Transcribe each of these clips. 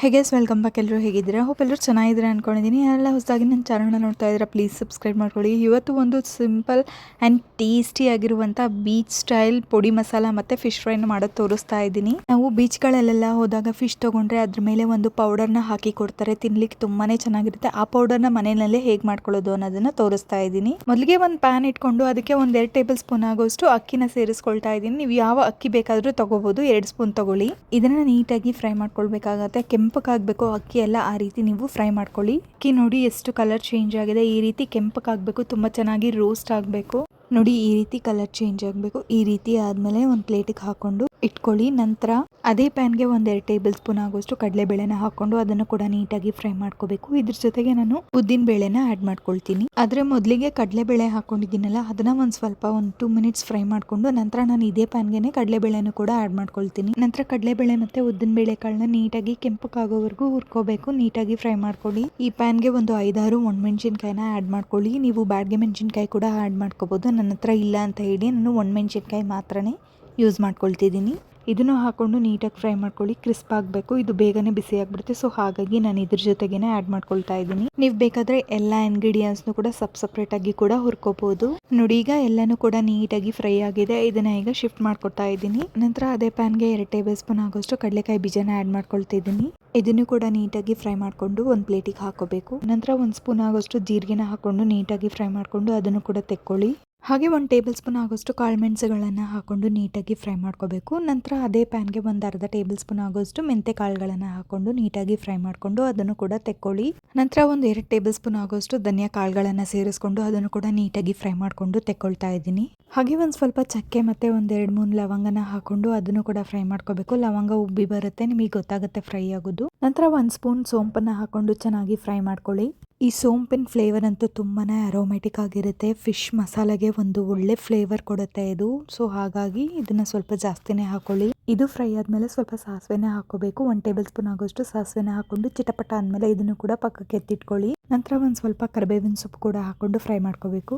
ಹೇಗೆಸ್ welcome back. ಎಲ್ಲರೂ ಹೇಗಿದ್ದೀರಾ? Hope ಎಲ್ಲರೂ ಚೆನ್ನಾಗಿದ್ದೀರಾ ಅನ್ಕೊಂಡಿದ್ದೀನಿ. ಯಾರೆಲ್ಲ ಹೊಸದಾಗಿ ನನ್ನ ಚಾನಲ್ನ ನೋಡ್ತಾ ಇದ್ದೀರಾ ಪ್ಲೀಸ್ ಸಬ್ಸ್ಕ್ರೈಬ್ ಮಾಡ್ಕೊಳ್ಳಿ. ಇವತ್ತು ಒಂದು ಸಿಂಪಲ್ ಆ್ಯಂಡ್ ಟೇಸ್ಟಿ ಆಗಿರುವಂಥ ಬೀಚ್ ಸ್ಟೈಲ್ ಪೊಡಿ ಮಸಾಲ ಮತ್ತು ಫಿಶ್ ಫ್ರೈನ ಮಾಡೋದು ತೋರಿಸ್ತಾ ಇದ್ದೀನಿ. ನಾವು ಬೀಚ್ಗಳಲ್ಲೆಲ್ಲ ಹೋದಾಗ ಫಿಶ್ ತೊಗೊಂಡ್ರೆ ಅದ್ರ ಮೇಲೆ ಒಂದು ಪೌಡರ್ನ ಹಾಕಿ ಕೊಡ್ತಾರೆ, ತಿನ್ಲಿಕ್ಕೆ ತುಂಬಾ ಚೆನ್ನಾಗಿರುತ್ತೆ. ಆ ಪೌಡರ್ನ ಮನೆಯಲ್ಲೇ ಹೇಗೆ ಮಾಡ್ಕೊಳ್ಳೋದು ಅನ್ನೋದನ್ನ ತೋರಿಸ್ತಾ ಇದ್ದೀನಿ. ಮೊದಲಿಗೆ ಒಂದು ಪ್ಯಾನ್ ಇಟ್ಕೊಂಡು ಅದಕ್ಕೆ ಒಂದು 2 ಟೇಬಲ್ ಸ್ಪೂನ್ ಆಗೋಷ್ಟು ಅಕ್ಕಿನ ಸೇರಿಸ್ಕೊಳ್ತಾ ಇದ್ದೀನಿ. ನೀವು ಯಾವ ಅಕ್ಕಿ ಬೇಕಾದರೂ ತಗೋಬಹುದು, 2 ಸ್ಪೂನ್ ತಗೊಳ್ಳಿ. ಇದನ್ನ ನೀಟಾಗಿ ಫ್ರೈ ಮಾಡ್ಕೊಳ್ಬೇಕಾಗತ್ತೆ. ಕೆಂಪಕ್ಕಾಗಬೇಕು ಅಕ್ಕಿ ಎಲ್ಲ, ಆ ರೀತಿ ನೀವು ಫ್ರೈ ಮಾಡ್ಕೊಳ್ಳಿ. ಅಕ್ಕಿ ನೋಡಿ ಎಷ್ಟು ಕಲರ್ ಚೇಂಜ್ ಆಗಿದೆ. ಈ ರೀತಿ ಕೆಂಪಕ್ಕಾಗಬೇಕು, ತುಂಬ ಚೆನ್ನಾಗಿ ರೋಸ್ಟ್ ಆಗಬೇಕು. ನೋಡಿ ಈ ರೀತಿ ಕಲರ್ ಚೇಂಜ್ ಆಗಬೇಕು. ಈ ರೀತಿ ಆದಮೇಲೆ ಒಂದು ಪ್ಲೇಟಿಗೆ ಹಾಕೊಂಡು ಇಟ್ಕೊಳ್ಳಿ. ನಂತರ ಅದೇ ಪ್ಯಾನ್ಗೆ ಒಂದು 2 ಟೇಬಲ್ ಸ್ಪೂನ್ ಆಗೋಷ್ಟು ಕಡಲೆಬೇಳೆನ ಹಾಕೊಂಡು ಅದನ್ನು ಕೂಡ ನೀಟಾಗಿ ಫ್ರೈ ಮಾಡ್ಕೋಬೇಕು. ಇದ್ರ ಜೊತೆಗೆ ನಾನು ಉದ್ದಿನ ಬೇಳೆನ ಆ್ಯಡ್ ಮಾಡ್ಕೊಳ್ತೀನಿ. ಆದರೆ ಮೊದಲಿಗೆ ಕಡಲೆಬೇಳೆ ಹಾಕೊಂಡಿದ್ದೀನಲ್ಲ, ಅದನ್ನ ಒಂದು ಸ್ವಲ್ಪ 2 ಮಿನಿಟ್ಸ್ ಫ್ರೈ ಮಾಡಿಕೊಂಡು ನಂತರ ನಾನು ಇದೇ ಪ್ಯಾನ್ಗೆ ಕಡಲೆಬೇಳೆನೂ ಕೂಡ ಆ್ಯಡ್ ಮಾಡ್ಕೊಳ್ತೀನಿ. ನಂತರ ಕಡಲೆಬೇಳೆ ಮತ್ತು ಉದ್ದಿನ ಬೇಳೆಕಾಳನ್ನ ನೀಟಾಗಿ ಕೆಂಪಕ್ಕಾಗೋವರೆಗೂ ಹುರ್ಕೋಬೇಕು. ನೀಟಾಗಿ ಫ್ರೈ ಮಾಡ್ಕೊಳ್ಳಿ. ಈ ಪ್ಯಾನ್ಗೆ ಒಂದು 5-6 ಒಣಮೆಣಸಿನ್ಕಾಯಿನ ಆ್ಯಡ್ ಮಾಡ್ಕೊಳ್ಳಿ. ನೀವು ಬ್ಯಾಡಗೆ ಮೆಣಸಿನ್ಕಾಯಿ ಕೂಡ ಆ್ಯಡ್ ಮಾಡ್ಕೋಬಹುದು. ನನ್ನ ಹತ್ರ ಇಲ್ಲ ಅಂತ ಹೇಳಿ ನಾನು ಒಣಮೆಣಸಿನ್ಕಾಯಿ ಮಾತ್ರನೇ ಯೂಸ್ ಮಾಡ್ಕೊಳ್ತಿದ್ದೀನಿ. ಇದನ್ನು ಹಾಕೊಂಡು ನೀಟಾಗಿ ಫ್ರೈ ಮಾಡ್ಕೊಳ್ಳಿ. ಕ್ರಿಸ್ಪ್ ಆಗಬೇಕು. ಇದು ಬೇಗನೆ ಬಿಸಿ ಆಗಿಬಿಡುತ್ತೆ. ಸೊ ಹಾಗಾಗಿ ನಾನು ಇದ್ರ ಜೊತೆಗೇನೆ ಆ್ಯಡ್ ಮಾಡ್ಕೊಳ್ತಾ ಇದ್ದೀನಿ. ನೀವು ಬೇಕಾದರೆ ಎಲ್ಲ ಇಂಗ್ರೀಡಿಯೆಂಟ್ಸ್ನು ಕೂಡ ಸಪ್ರೇಟ್ ಆಗಿ ಕೂಡ ಹುರ್ಕೋಬಹುದು. ನೋಡಿ ಈಗ ಎಲ್ಲನೂ ಕೂಡ ನೀಟಾಗಿ ಫ್ರೈ ಆಗಿದೆ. ಇದನ್ನ ಈಗ ಶಿಫ್ಟ್ ಮಾಡ್ಕೊತಾ ಇದ್ದೀನಿ. ನಂತರ ಅದೇ ಪ್ಯಾನ್ಗೆ 2 ಟೇಬಲ್ ಸ್ಪೂನ್ ಆಗೋಷ್ಟು ಕಡಲೆಕಾಯಿ ಬೀಜನ ಆ್ಯಡ್ ಮಾಡ್ಕೊಳ್ತಿದ್ದೀನಿ. ಇದನ್ನು ಕೂಡ ನೀಟಾಗಿ ಫ್ರೈ ಮಾಡಿಕೊಂಡು ಒಂದು ಪ್ಲೇಟಿಗೆ ಹಾಕೋಬೇಕು. ನಂತರ 1 ಸ್ಪೂನ್ ಆಗೋಷ್ಟು ಜೀರಿಗೆನ ಹಾಕೊಂಡು ನೀಟಾಗಿ ಫ್ರೈ ಮಾಡಿಕೊಂಡು ಅದನ್ನು ಕೂಡ ತೆಕ್ಕೊಳ್ಳಿ. ಹಾಗೆ 1 ಟೇಬಲ್ ಸ್ಪೂನ್ ಆಗೋಷ್ಟು ಕಾಳುಮೆಣಸುಗಳನ್ನು ಹಾಕೊಂಡು ನೀಟಾಗಿ ಫ್ರೈ ಮಾಡ್ಕೋಬೇಕು. ನಂತರ ಅದೇ ಪ್ಯಾನ್ಗೆ ಒಂದು ಅರ್ಧ ಟೇಬಲ್ ಸ್ಪೂನ್ ಆಗೋಷ್ಟು ಮೆಂತೆ ಕಾಳುಗಳನ್ನು ಹಾಕೊಂಡು ನೀಟಾಗಿ ಫ್ರೈ ಮಾಡಿಕೊಂಡು ಅದನ್ನು ಕೂಡ ತೆಕ್ಕೊಳ್ಳಿ. ನಂತರ ಒಂದು 2 ಟೇಬಲ್ ಸ್ಪೂನ್ ಆಗೋಷ್ಟು ಧನಿಯಾ ಕಾಳುಗಳನ್ನು ಸೇರಿಸ್ಕೊಂಡು ಅದನ್ನು ಕೂಡ ನೀಟಾಗಿ ಫ್ರೈ ಮಾಡಿಕೊಂಡು ತೆಕ್ಕೊಳ್ತಾ ಇದ್ದೀನಿ. ಹಾಗೆ ಒಂದು ಸ್ವಲ್ಪ ಚಕ್ಕೆ ಮತ್ತೆ ಒಂದು 2-3 ಲವಂಗನ ಹಾಕೊಂಡು ಅದನ್ನು ಕೂಡ ಫ್ರೈ ಮಾಡ್ಕೋಬೇಕು. ಲವಂಗ ಉಬ್ಬಿ ಬರುತ್ತೆ, ನಿಮಗೆ ಗೊತ್ತಾಗುತ್ತೆ ಫ್ರೈ ಆಗೋದು. ನಂತರ 1 ಸ್ಪೂನ್ ಸೋಂಪನ್ನು ಹಾಕೊಂಡು ಚೆನ್ನಾಗಿ ಫ್ರೈ ಮಾಡ್ಕೊಳ್ಳಿ. ಈ ಸೋಂಪಿನ ಫ್ಲೇವರ್ ಅಂತೂ ತುಂಬಾ ಅರೋಮ್ಯಾಟಿಕ್ ಆಗಿರುತ್ತೆ. ಫಿಶ್ ಮಸಾಲೆಗೆ ಒಂದು ಒಳ್ಳೆ ಫ್ಲೇವರ್ ಕೊಡುತ್ತೆ ಇದು. ಸೊ ಹಾಗಾಗಿ ಇದನ್ನ ಸ್ವಲ್ಪ ಜಾಸ್ತಿನೇ ಹಾಕೊಳ್ಳಿ. ಇದು ಫ್ರೈ ಆದಮೇಲೆ ಸ್ವಲ್ಪ ಸಾಸಿವೆನ ಹಾಕೋಬೇಕು. 1 ಟೇಬಲ್ ಸ್ಪೂನ್ ಆಗೋಷ್ಟು ಸಾಸಿವೆನ ಹಾಕೊಂಡು ಚಿಟಪಟ ಆದಮೇಲೆ ಇದನ್ನು ಕೂಡ ಪಕ್ಕಕ್ಕೆ ಎತ್ತಿಟ್ಕೊಳ್ಳಿ. ನಂತರ ಒಂದು ಸ್ವಲ್ಪ ಕರಿಬೇವಿನ ಸೊಪ್ಪು ಕೂಡ ಹಾಕೊಂಡು ಫ್ರೈ ಮಾಡ್ಕೋಬೇಕು.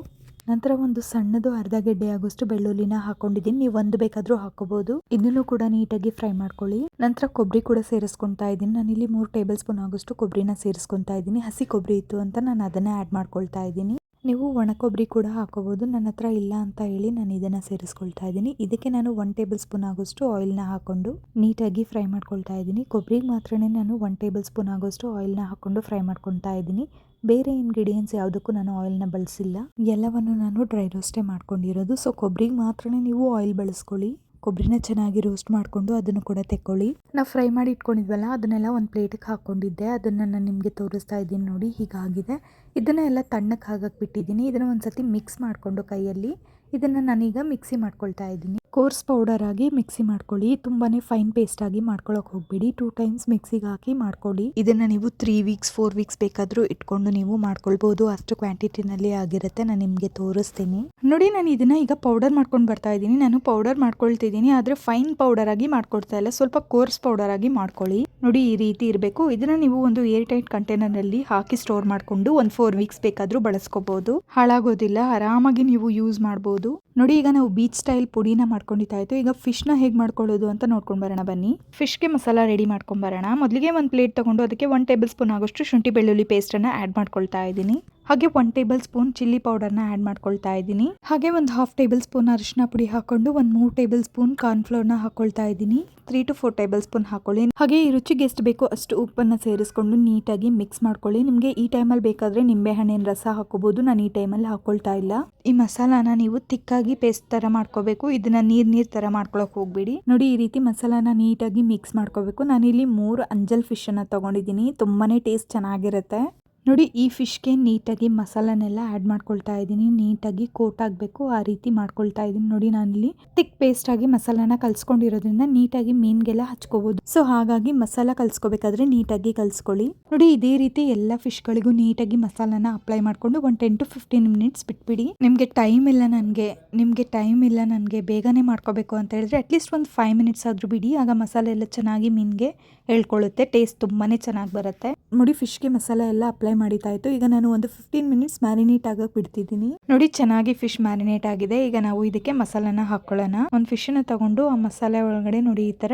ನಂತರ ಒಂದು ಸಣ್ಣದು ಅರ್ಧ ಗೆಡ್ಡೆ ಆಗೋಷ್ಟು ಬೆಳ್ಳುಳ್ಳಿನ ಹಾಕೊಂಡಿದ್ದೀನಿ. ನೀವು ಒಂದು ಬೇಕಾದ್ರೂ ಹಾಕೋಬಹುದು. ಇದನ್ನು ಕೂಡ ನೀಟಾಗಿ ಫ್ರೈ ಮಾಡ್ಕೊಳ್ಳಿ. ನಂತರ ಕೊಬ್ಬರಿ ಕೂಡ ಸೇರಿಸ್ಕೊಂತಾ ಇದ್ದೀನಿ. ನಾನಿಲ್ಲಿ 3 ಟೇಬಲ್ ಸ್ಪೂನ್ ಆಗೋಷ್ಟು ಕೊಬ್ಬರಿನ ಸೇರಿಸ್ಕೊಂತಾ ಇದ್ದೀನಿ. ಹಸಿ ಕೊಬ್ಬರಿ ಇತ್ತು ಅಂತ ನಾನು ಅದನ್ನ ಆ್ಯಡ್ ಮಾಡ್ಕೊಳ್ತಾ ಇದ್ದೀನಿ. ನೀವು ಒಣ ಕೊಬ್ಬರಿ ಕೂಡ ಹಾಕೋಬಹುದು. ನನ್ನ ಹತ್ರ ಇಲ್ಲ ಅಂತ ಹೇಳಿ ನಾನು ಇದನ್ನ ಸೇರಿಸ್ಕೊಳ್ತಾ ಇದ್ದೀನಿ. ಇದಕ್ಕೆ ನಾನು 1 ಟೇಬಲ್ ಸ್ಪೂನ್ ಆಗೋಷ್ಟು ಆಯಿಲ್ನ ಹಾಕೊಂಡು ನೀಟಾಗಿ ಫ್ರೈ ಮಾಡ್ಕೊಳ್ತಾ ಇದ್ದೀನಿ. ಕೊಬ್ಬರಿಗೆ ಮಾತ್ರನೇ ನಾನು 1 ಟೇಬಲ್ ಸ್ಪೂನ್ ಆಗೋಷ್ಟು ಆಯಿಲ್ನ ಹಾಕೊಂಡು ಫ್ರೈ ಮಾಡ್ಕೊಳ್ತಾ ಇದ್ದೀನಿ. ಬೇರೆ ಇಂಗ್ರೀಡಿಯೆಂಟ್ಸ್ ಯಾವುದಕ್ಕೂ ನಾನು ಆಯಿಲ್ನ ಬಳಸಿಲ್ಲ. ಎಲ್ಲವನ್ನು ನಾನು ಡ್ರೈ ರೋಸ್ಟೇ ಮಾಡ್ಕೊಂಡಿರೋದು. ಸೊ ಕೊಬ್ಬರಿಗೆ ಮಾತ್ರನೇ ನೀವು ಆಯಿಲ್ ಬಳಸ್ಕೊಳ್ಳಿ. ಕೊಬ್ಬರಿನ ಚೆನ್ನಾಗಿ ರೋಸ್ಟ್ ಮಾಡಿಕೊಂಡು ಅದನ್ನು ಕೂಡ ತೆಕ್ಕೊಳ್ಳಿ. ನಾವು ಫ್ರೈ ಮಾಡಿ ಇಟ್ಕೊಂಡಿದ್ವಲ್ಲ ಅದನ್ನೆಲ್ಲ ಒಂದು ಪ್ಲೇಟಿಗೆ ಹಾಕೊಂಡಿದ್ದೆ. ಅದನ್ನು ನಾನು ನಿಮಗೆ ತೋರಿಸ್ತಾ ಇದ್ದೀನಿ. ನೋಡಿ ಹೀಗಾಗಿದೆ. ಇದನ್ನ ಎಲ್ಲ ತಣ್ಣಕ್ಕೆ ಹಾಕಕ್ಕೆ ಬಿಟ್ಟಿದ್ದೀನಿ. ಇದನ್ನು ಒಂದ್ಸತಿ ಮಿಕ್ಸ್ ಮಾಡಿಕೊಂಡು ಕೈಯಲ್ಲಿ ಇದನ್ನು ನಾನೀಗ ಮಿಕ್ಸಿ ಮಾಡ್ಕೊಳ್ತಾ ಇದ್ದೀನಿ. ಕೋರ್ಸ್ ಪೌಡರ್ ಆಗಿ ಮಿಕ್ಸಿ ಮಾಡ್ಕೊಳ್ಳಿ. ತುಂಬಾನೇ ಫೈನ್ ಪೇಸ್ಟ್ ಆಗಿ ಮಾಡ್ಕೊಳಕ್ ಹೋಗ್ಬೇಡಿ. 2 ಟೈಮ್ಸ್ ಮಿಕ್ಸಿಗೆ ಹಾಕಿ ಮಾಡ್ಕೊಳ್ಳಿ. ಇದನ್ನ ನೀವು 3 ವೀಕ್ಸ್ 4 ವೀಕ್ಸ್ ಬೇಕಾದ್ರೂ ಇಟ್ಕೊಂಡು ನೀವು ಮಾಡ್ಕೊಳ್ಬಹುದು. ಅಷ್ಟು ಕ್ವಾಂಟಿಟಿನಲ್ಲಿ ಆಗಿರುತ್ತೆ. ನಾನು ನಿಮಗೆ ತೋರಿಸ್ತೀನಿ. ನೋಡಿ ನಾನು ಇದನ್ನ ಈಗ ಪೌಡರ್ ಮಾಡ್ಕೊಂಡು ಬರ್ತಾ ಇದ್ದೀನಿ. ನಾನು ಪೌಡರ್ ಮಾಡ್ಕೊಳ್ತಿದ್ದೀನಿ, ಆದ್ರೆ ಫೈನ್ ಪೌಡರ್ ಆಗಿ ಮಾಡ್ಕೊಳ್ತಾ ಇಲ್ಲ. ಸ್ವಲ್ಪ ಕೋರ್ಸ್ ಪೌಡರ್ ಆಗಿ ಮಾಡ್ಕೊಳ್ಳಿ. ನೋಡಿ ಈ ರೀತಿ ಇರಬೇಕು. ಇದನ್ನ ನೀವು ಒಂದು ಏರ್ ಟೈಟ್ ಕಂಟೈನರ್ ನಲ್ಲಿ ಹಾಕಿ ಸ್ಟೋರ್ ಮಾಡ್ಕೊಂಡು ಒಂದು 4 ವೀಕ್ಸ್ ಬೇಕಾದ್ರೂ ಬಳಸ್ಕೋಬಹುದು. ಹಾಳಾಗೋದಿಲ್ಲ, ಆರಾಮಾಗಿ ನೀವು ಯೂಸ್ ಮಾಡಬಹುದು. ನೋಡಿ ಈಗ ನಾವು ಬೀಚ್ ಸ್ಟೈಲ್ ಪುಡಿನ ಮಾಡ್ಕೊಂಡಿದ್ದಾಯ್ತು. ಈಗ ಫಿಶ್ನ ಹೇಗೆ ಮಾಡ್ಕೊಳ್ಳೋದು ಅಂತ ನೋಡ್ಕೊಂಡು ಬರೋಣ ಬನ್ನಿ. ಫಿಶ್ಗೆ ಮಸಾಲ ರೆಡಿ ಮಾಡ್ಕೊಂಡು ಬರೋಣ. ಮೊದಲಿಗೆ ಒಂದು ಪ್ಲೇಟ್ ತಗೊಂಡು ಅದಕ್ಕೆ 1 ಟೇಬಲ್ ಸ್ಪೂನ್ ಆಗೋಷ್ಟು ಶುಂಠಿ ಬೆಳ್ಳುಳ್ಳಿ ಪೇಸ್ಟನ್ನು ಆ್ಯಡ್ ಮಾಡ್ಕೊಳ್ತಾ ಇದ್ದೀನಿ. ಹಾಗೆ 1 ಟೇಬಲ್ ಸ್ಪೂನ್ ಚಿಲ್ಲಿ ಪೌಡರ್ನ ಆ್ಯಡ್ ಮಾಡ್ಕೊಳ್ತಾ ಇದ್ದೀನಿ. ಹಾಗೆ ಒಂದು 1/2 ಟೇಬಲ್ ಸ್ಪೂನ್ ಅರಿಶಿನ ಪುಡಿ ಹಾಕೊಂಡು 3 ಟೇಬಲ್ ಸ್ಪೂನ್ ಕಾರ್ನ್ಫ್ಲೋರ್ನ ಹಾಕೊಳ್ತಾ ಇದ್ದೀನಿ. 3 to 4 ಟೇಬಲ್ ಸ್ಪೂನ್ ಹಾಕೊಳ್ಳಿ. ಹಾಗೆ ಈ ರುಚಿಗೆ ಎಷ್ಟು ಬೇಕೋ ಅಷ್ಟು ಉಪ್ಪನ್ನು ಸೇರಿಸ್ಕೊಂಡು ನೀಟಾಗಿ ಮಿಕ್ಸ್ ಮಾಡ್ಕೊಳ್ಳಿ. ನಿಮಗೆ ಈ ಟೈಮಲ್ಲಿ ಬೇಕಾದ್ರೆ ನಿಂಬೆ ಹಣ್ಣಿನ ರಸ ಹಾಕೋಬಹುದು. ನಾನು ಈ ಟೈಮಲ್ಲಿ ಹಾಕೊಳ್ತಾ ಇಲ್ಲ. ಈ ಮಸಾಲಾನ ನೀವು ತಿಕ್ಕಾಗಿ ಪೇಸ್ಟ್ ತರ ಮಾಡ್ಕೋಬೇಕು. ಇದನ್ನ ನೀರ್ ತರ ಮಾಡ್ಕೊಳಕ್ ಹೋಗ್ಬೇಡಿ. ನೋಡಿ ಈ ರೀತಿ ಮಸಾಲಾನ ನೀಟಾಗಿ ಮಿಕ್ಸ್ ಮಾಡ್ಕೋಬೇಕು. ನಾನಿಲ್ಲಿ 3 ಅಂಜಲ್ ಫಿಶ್ ಅನ್ನ ತಗೊಂಡಿದ್ದೀನಿ. ತುಂಬಾನೇ ಟೇಸ್ಟ್ ಚೆನ್ನಾಗಿರುತ್ತೆ. ನೋಡಿ ಈ ಫಿಶ್ಗೆ ನೀಟಾಗಿ ಮಸಾಲನೆಲ್ಲ ಆ್ಯಡ್ ಮಾಡ್ಕೊಳ್ತಾ ಇದ್ದೀನಿ. ನೀಟಾಗಿ ಕೋಟ್ ಆಗಬೇಕು ಆ ರೀತಿ ಮಾಡ್ಕೊಳ್ತಾ ಇದ್ದೀನಿ. ನೋಡಿ ನಾನಿಲ್ಲಿ ತಿಕ್ ಪೇಸ್ಟ್ ಆಗಿ ಮಸಾಲಾನ ಕಲ್ಸ್ಕೊಂಡಿರೋದ್ರಿಂದ ನೀಟಾಗಿ ಮೀನ್ಗೆಲ್ಲ ಹಚ್ಕೋಬಹುದು. ಸೊ ಹಾಗಾಗಿ ಮಸಾಲ ಕಲ್ಸ್ಕೋಬೇಕಾದ್ರೆ ನೀಟಾಗಿ ಕಲ್ಸ್ಕೊಳ್ಳಿ. ನೋಡಿ ಇದೇ ರೀತಿ ಎಲ್ಲ ಫಿಶ್ಗಳಿಗೂ ನೀಟಾಗಿ ಮಸಾಲಾನ ಅಪ್ಲೈ ಮಾಡ್ಕೊಂಡು ಒಂದು 10 to 15 ಮಿನಿಟ್ಸ್ ಬಿಟ್ಬಿಡಿ. ನಿಮಗೆ ಟೈಮ್ ಇಲ್ಲ ನನಗೆ ಬೇಗನೆ ಮಾಡ್ಕೋಬೇಕು ಅಂತ ಹೇಳಿದ್ರೆ ಅಟ್ಲೀಸ್ಟ್ ಒಂದು 5 ಮಿನಿಟ್ಸ್ ಆದ್ರೂ ಬಿಡಿ. ಆಗ ಮಸಾಲೆ ಎಲ್ಲ ಚೆನ್ನಾಗಿ ಮೀನ್ಗೆ ಹೇಳ್ಕೊಳ್ಳುತ್ತೆ. ಟೇಸ್ಟ್ ತುಂಬಾನೇ ಚೆನ್ನಾಗಿ ಬರುತ್ತೆ. ನೋಡಿ ಫಿಶ್ಗೆ ಮಸಾಲೆ ಎಲ್ಲ ಅಪ್ಲೈ ಮಾಡಿತಾಯ್ತು. ಈಗ ನಾನು ಒಂದು 15 ಮಿನಿಟ್ಸ್ ಮ್ಯಾರಿನೇಟ್ ಆಗಕ್ಕೆ ಬಿಡ್ತಿದ್ದೀನಿ. ನೋಡಿ ಚೆನ್ನಾಗಿ ಫಿಶ್ ಮ್ಯಾರಿನೇಟ್ ಆಗಿದೆ. ಈಗ ನಾವು ಇದಕ್ಕೆ ಮಸಾಲಾನ ಹಾಕೊಳ್ಳೋಣ. ಒಂದು ಫಿಶ್ ನ ತಗೊಂಡು ಆ ಮಸಾಲೆ ಒಳಗಡೆ ನೋಡಿ ಈ ತರ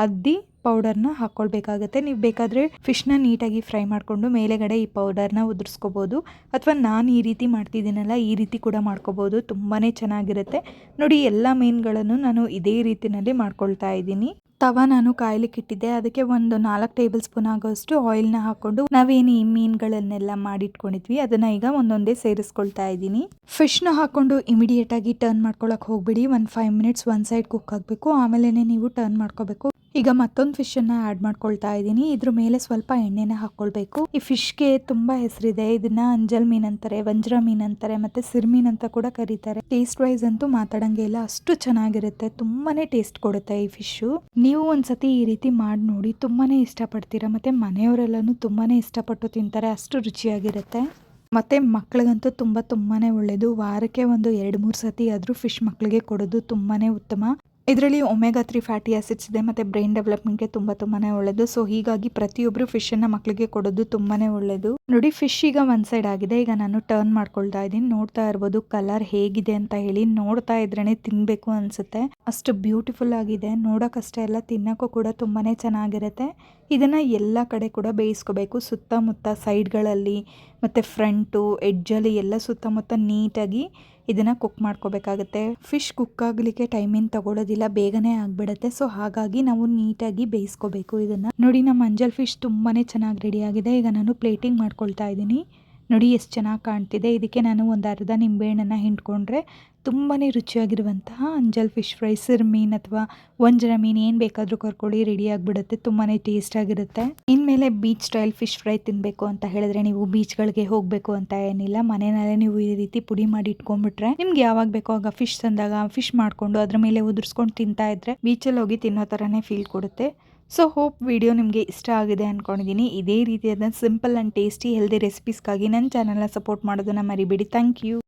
ಅದ್ದಿ ಪೌಡರ್ನ ಹಾಕ್ಕೊಳ್ಬೇಕಾಗತ್ತೆ. ನೀವು ಬೇಕಾದರೆ ಫಿಶ್ನ ನೀಟಾಗಿ ಫ್ರೈ ಮಾಡಿಕೊಂಡು ಮೇಲೆಗಡೆ ಈ ಪೌಡರ್ನ ಉದುರಿಸ್ಕೋಬೋದು, ಅಥವಾ ನಾನು ಈ ರೀತಿ ಮಾಡ್ತಿದ್ದೀನಲ್ಲ ಈ ರೀತಿ ಕೂಡ ಮಾಡ್ಕೋಬೋದು. ತುಂಬಾ ಚೆನ್ನಾಗಿರುತ್ತೆ ನೋಡಿ. ಎಲ್ಲ ಮೀನುಗಳನ್ನು ನಾನು ಇದೇ ರೀತಿಯಲ್ಲಿ ಮಾಡ್ಕೊಳ್ತಾ ಇದ್ದೀನಿ. ತವ ನಾನು ಕಾಯ್ಲಿಕ್ಕೆ ಇಟ್ಟಿದ್ದೆ, ಅದಕ್ಕೆ ಒಂದು 4 ಟೇಬಲ್ ಸ್ಪೂನ್ ಆಗೋಷ್ಟು ಆಯಿಲ್ನ ಹಾಕ್ಕೊಂಡು ನಾವೇನು ಈ ಮೀನುಗಳನ್ನೆಲ್ಲ ಮಾಡಿಟ್ಕೊಂಡಿದ್ವಿ ಅದನ್ನು ಈಗ ಒಂದೊಂದೇ ಸೇರಿಸ್ಕೊಳ್ತಾ ಇದ್ದೀನಿ. ಫಿಶ್ನ ಹಾಕ್ಕೊಂಡು ಇಮಿಡಿಯೇಟಾಗಿ ಟರ್ನ್ ಮಾಡ್ಕೊಳಕ್ಕೆ ಹೋಗ್ಬಿಡಿ. ಒಂದು 5 ಮಿನಿಟ್ಸ್ ಒಂದು ಸೈಡ್ ಕುಕ್ ಆಗಬೇಕು, ಆಮೇಲೆ ನೀವು ಟರ್ನ್ ಮಾಡ್ಕೋಬೇಕು. ಈಗ ಮತ್ತೊಂದು ಫಿಶನ್ನು ಆ್ಯಡ್ ಮಾಡ್ಕೊಳ್ತಾ ಇದ್ದೀನಿ. ಇದ್ರ ಮೇಲೆ ಸ್ವಲ್ಪ ಎಣ್ಣೆನ ಹಾಕ್ಕೊಳ್ಬೇಕು. ಈ ಫಿಶ್ಗೆ ತುಂಬ ಹೆಸರಿದೆ. ಇದನ್ನ ಅಂಜಲ್ ಮೀನ್ ಅಂತಾರೆ, ವಂಜ್ರ ಮೀನ್ ಅಂತಾರೆ, ಮತ್ತೆ ಸಿರ್ಮೀನ್ ಅಂತ ಕೂಡ ಕರೀತಾರೆ. ಟೇಸ್ಟ್ ವೈಸ್ ಅಂತೂ ಮಾತಾಡಂಗೆ ಇಲ್ಲ, ಅಷ್ಟು ಚೆನ್ನಾಗಿರುತ್ತೆ. ತುಂಬಾನೇ ಟೇಸ್ಟ್ ಕೊಡುತ್ತೆ ಈ ಫಿಶು. ನೀವು ಒಂದ್ಸತಿ ಈ ರೀತಿ ಮಾಡಿ ನೋಡಿ, ತುಂಬಾನೇ ಇಷ್ಟಪಡ್ತೀರಾ. ಮತ್ತೆ ಮನೆಯವರೆಲ್ಲನೂ ತುಂಬಾನೇ ಇಷ್ಟಪಟ್ಟು ತಿಂತಾರೆ, ಅಷ್ಟು ರುಚಿಯಾಗಿರುತ್ತೆ. ಮತ್ತು ಮಕ್ಳಿಗಂತೂ ತುಂಬಾನೇ ಒಳ್ಳೆಯದು. ವಾರಕ್ಕೆ ಒಂದು 2-3 ಸತಿ ಆದರೂ ಫಿಶ್ ಮಕ್ಕಳಿಗೆ ಕೊಡೋದು ತುಂಬಾ ಉತ್ತಮ. ಇದರಲ್ಲಿ ಒಮೆಗಾ 3 ಫ್ಯಾಟಿ ಆಸಿಡ್ಸ್ ಇದೆ ಮತ್ತು ಬ್ರೈನ್ ಡೆವಲಪ್ಮೆಂಟ್ಗೆ ತುಂಬಾ ಒಳ್ಳೆಯದು. ಸೊ ಹೀಗಾಗಿ ಪ್ರತಿಯೊಬ್ಬರು ಫಿಶನ್ನು ಮಕ್ಕಳಿಗೆ ಕೊಡೋದು ತುಂಬಾ ಒಳ್ಳೆಯದು. ನೋಡಿ, ಫಿಶ್ ಈಗ ಒಂದು ಸೈಡ್ ಆಗಿದೆ. ಈಗ ನಾನು ಟರ್ನ್ ಮಾಡ್ಕೊಳ್ತಾ ಇದ್ದೀನಿ. ನೋಡ್ತಾ ಇರ್ಬೋದು ಕಲರ್ ಹೇಗಿದೆ ಅಂತ ಹೇಳಿ. ನೋಡ್ತಾ ಇದ್ರೇ ತಿನ್ನಬೇಕು ಅನಿಸುತ್ತೆ, ಅಷ್ಟು ಬ್ಯೂಟಿಫುಲ್ ಆಗಿದೆ. ನೋಡೋಕ್ಕಷ್ಟೇ ಅಲ್ಲ, ತಿನ್ನೋಕ್ಕೂ ಕೂಡ ತುಂಬಾ ಚೆನ್ನಾಗಿರುತ್ತೆ. ಇದನ್ನು ಎಲ್ಲ ಕಡೆ ಕೂಡ ಬೇಯಿಸ್ಕೋಬೇಕು, ಸುತ್ತಮುತ್ತ ಸೈಡ್ಗಳಲ್ಲಿ ಮತ್ತು ಫ್ರಂಟು ಎಡ್ಜಲ್ಲಿ ಎಲ್ಲ ಸುತ್ತಮುತ್ತ ನೀಟಾಗಿ ಇದನ್ನು ಕುಕ್ ಮಾಡ್ಕೋಬೇಕಾಗುತ್ತೆ. ಫಿಶ್ ಕುಕ್ ಆಗಲಿಕ್ಕೆ ಟೈಮಿಂಗ್ ತಗೊಳ್ಳೋದಿಲ್ಲ, ಬೇಗನೆ ಆಗಿಬಿಡುತ್ತೆ. ಸೊ ಹಾಗಾಗಿ ನಾವು ನೀಟಾಗಿ ಬೇಯಿಸ್ಕೋಬೇಕು ಇದನ್ನು. ನೋಡಿ, ನಮ್ಮ ಅಂಜಲ್ ಫಿಶ್ ತುಂಬಾ ಚೆನ್ನಾಗಿ ರೆಡಿ ಆಗಿದೆ. ಈಗ ನಾನು ಪ್ಲೇಟಿಂಗ್ ಮಾಡ್ಕೊಳ್ತಾ ಇದ್ದೀನಿ. ನೋಡಿ ಎಷ್ಟು ಚೆನ್ನಾಗಿ ಕಾಣ್ತಿದೆ. ಇದಕ್ಕೆ ನಾನು ಒಂದು ಅರ್ಧ ನಿಂಬೆಹಣ್ಣನ್ನು ಹಿಂಡ್ಕೊಂಡ್ರೆ ತುಂಬಾ ರುಚಿಯಾಗಿರುವಂತಹ ಅಂಜಲ್ ಫಿಶ್ ಫ್ರೈ, ಸಿರ್ಮೀನ್ ಅಥವಾ ವಂಜರ ಮೀನು ಏನು ಬೇಕಾದರೂ ಕರ್ಕೊಳ್ಳಿ, ರೆಡಿ ಆಗಿಬಿಡುತ್ತೆ. ತುಂಬಾ ಟೇಸ್ಟಾಗಿರುತ್ತೆ. ಇನ್ಮೇಲೆ ಬೀಚ್ ಸ್ಟೈಲ್ ಫಿಶ್ ಫ್ರೈ ತಿನ್ನಬೇಕು ಅಂತ ಹೇಳಿದ್ರೆ ನೀವು ಬೀಚ್ಗಳಿಗೆ ಹೋಗಬೇಕು ಅಂತ ಏನಿಲ್ಲ. ಮನೆಯಲ್ಲೇ ನೀವು ಈ ರೀತಿ ಪುಡಿ ಮಾಡಿ ಇಟ್ಕೊಂಡ್ಬಿಟ್ರೆ ನಿಮ್ಗೆ ಯಾವಾಗ ಬೇಕೋ ಆಗ ಫಿಶ್ ತಂದಾಗ ಫಿಶ್ ಮಾಡಿಕೊಂಡು ಅದ್ರ ಮೇಲೆ ಉದುರಿಸ್ಕೊಂಡು ತಿಂತಾ ಇದ್ರೆ ಬೀಚಲ್ಲಿ ಹೋಗಿ ತಿನ್ನೋ ಥರನೇ ಫೀಲ್ ಕೊಡುತ್ತೆ. ಸೊ ಹೋಪ್ ವಿಡಿಯೋ ನಿಮಗೆ ಇಷ್ಟ ಆಗಿದೆ ಅಂದ್ಕೊಂಡಿದ್ದೀನಿ. ಇದೇ ರೀತಿಯಾದ ಸಿಂಪಲ್ ಆ್ಯಂಡ್ ಟೇಸ್ಟಿ ಹೆಲ್ದಿ ರೆಸಿಪೀಸ್ಗಾಗಿ ನನ್ನ ಚಾನಲ್ನ ಸಪೋರ್ಟ್ ಮಾಡೋದನ್ನು ಮರಿಬೇಡಿ. Thank you.